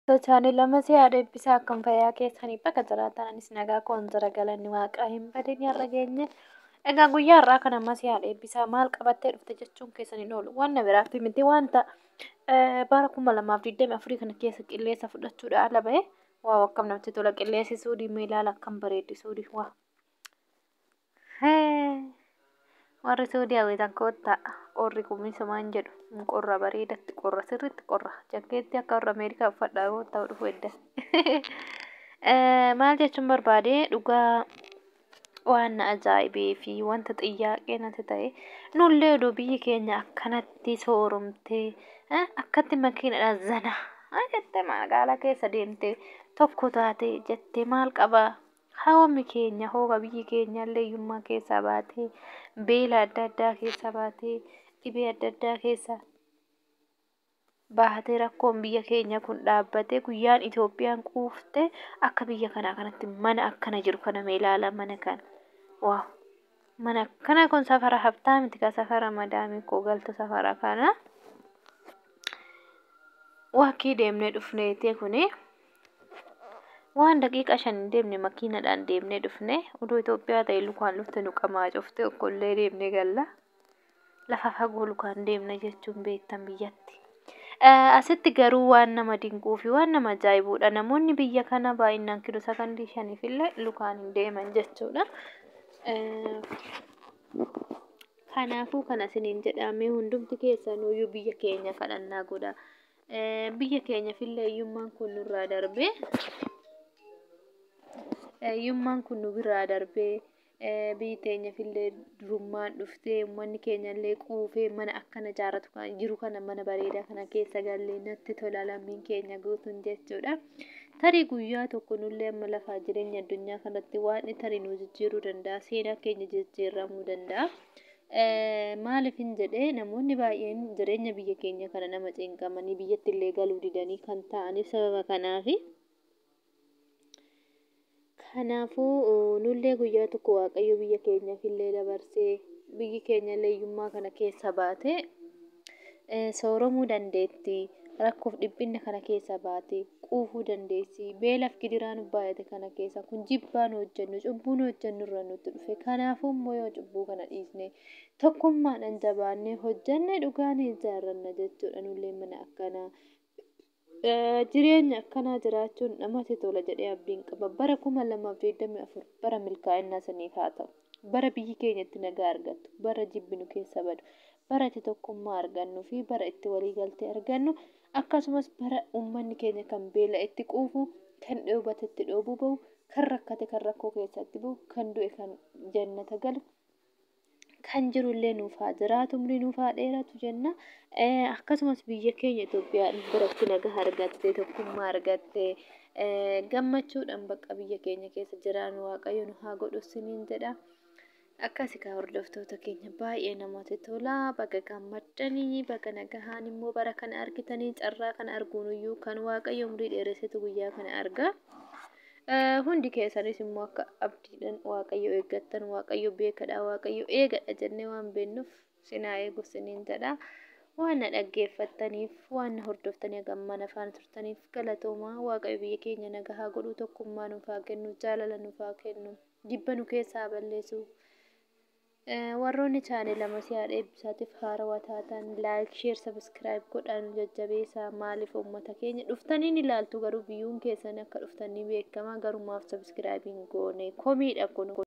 Sochaanii lama si'aadha eebbisaa akkam fayyaa keessanii bakka jiraatan anis nagaa koon jira galanni waaqaa hin badin har'a geenye. Egaa guyyaa har'aa kana amma si'aadha eebbisaa maal qabattee dhufte jechuun keessaniin oolu waan na biraatti miti wanta bara 2024 kana keessa qilleensa fudhachuudha ala ba'e waa akkam namatti tola qilleensi suudii mee ilaala akkam bareeddi suudii waa. Warri suudii hawwitan koottaa qorri kumiisa maan jedhu qorra bareedatti qorra sirriitti qorra jakkeetti akka warra Ameerikaa uffadhaa yoo ta'u dhufu edda. Maal jechuun barbaade dhugaa waan ajaa'ibee fi wanta xiyyaaqee natti ta'e nullee odoo biyyi keenya akkanatti sooromtee akkatti makiinadhaan zana jettee magaalaa keessa deemtee tokko taate jettee maal qabaa hawwamni keenya hooga biyyi keenya illee hiyyummaa keessaa baatee beela adda addaa keessa baatee dhibee adda addaa keessa baatee rakkoon biyya keenya kun dhaabbatee guyyaan Itoophiyaan quufte akka biyya kanaa kanatti mana akkana jiru kana mee ilaala mana kana. Waaw mana akkana kun safara haftaa miti ka safara madaamii koo galtu safara kana. Waakii deemnee dhufneetee kuni waan daqiiqa 5 deemne makiinadhaan deemnee dhufne oduu Itoophiyaa ta'e lukaan dhufte nu qamaa cufte okkollee deemnee galla lafa fagoo lukaan deemna jechuun beektan biyyatti. Asitti garuu waan nama dinquu fi waan nama ajaa'ibuudha namoonni biyya kana baay'inaan kiiloo sakandii 5 illee lukaan hin deeman jechuudha. Kanaafuu kana isiniin jedhamee hundumti keessanuu biyya keenya kadhannaa godha. Biyya keenya fillee hiyyummaan kun nurraa darbee hiyyummaan kun nu biraa darbee biyyi teenya fillee durummaan dhuftee uummanni keenya illee quufee mana akkana ijaarratu jiru kana mana bareedaa kana keessa gallee natti tola lammiin keenya guutuun jechuudha. Tarii guyyaa tokko nullee amma lafaa jireenya addunyaa kanatti waan tarii nu jijjiiruu danda'a seenaa keenya jijjiiramuu danda'a. Maaliif hin jedhee namoonni baay'een jireenya biyya keenya kana nama cinqamanii biyyatti illee galuu didanii kan ta'aniif sababa kanaafi. Kanaafuu nullee guyyaa tokko waaqayyo biyya keenyaaf illee dabarsee biyyi keenya illee hiyyummaa kana keessa baatee sooromuu dandeetti. Rakkoof dhiphinna kana keessa baatee quufuu dandeessi. Beelaaf gidiraan baay'ate kana keessa kun jibbaan hojjennu cubbuun hojjennu irra nutti dhufe. Kanaafuu immoo yoo cubbuu kana dhiisne tokkummaadhaan jabaannee hojjenne dhugaan ijaarranna jechuudha nullee mana akkanaa. Jireenya akkanaa jiraachuun namatti tola jedhee abdiin qaba. Bara 2024 bara milkaa'inaa saniif haa ta'u. Bara biyyi keenyatti nagaa argattu. Bara jibbinu keessa badu. Bara itti tokkummaa argannu fi bara itti waliigaltee argannu. Akkasumas bara uummanni keenya kan beela itti quufu, kan dheebate itti dheebuu bahu, kan rakkate kan rakkoo keessatti bahu, kan du'e kan jannata galu. Kan jirullee nuuf haa jiraatu umrii nuuf haa dheeratu jenna. Akkasumas biyya keenya Itoophiyaan biratti nagaa argattee tokkummaa argattee gammachuudhaan bakka biyya keenya keessa jiraannu waaqayyo nu haa godhu isiniin jedha. Akkasii kaa hordoftoota keenya baay'ee namatti tola. Bakka gammaddanii bakka nagahaan immoo bara kana argitanii carraa kana arguun iyyuu kan waaqayyo umrii dheeressitu guyyaa kana arga. Hundi keessanis immoo akka abdiidhaan waaqayyo eeggattan waaqayyo beekadha waaqayyo eegadha jennee waan beennuuf sinaa eegu isiniin jedha. Waan na dhaggeeffattaniif waan na hordoftanii gammana afaan turtaniif galatoomaa waaqayyo biyya keenya nagaa haa godhu tokkummaa nuuf haa kennu jaalala nuuf haa kennu jibba nu keessaa balleessu. Warroonni chaanee lama si'aadha eebbisaatiif haarawaa taatan laayik sheer sabiskiraayib godhaan jajjabeessaa maaliif uummata keenya dhuftaniin ilaaltu garuu biyyuun keessan akka dhuftanii beekamaa garumaaf sabiskiraayibiin goone komiidha kun.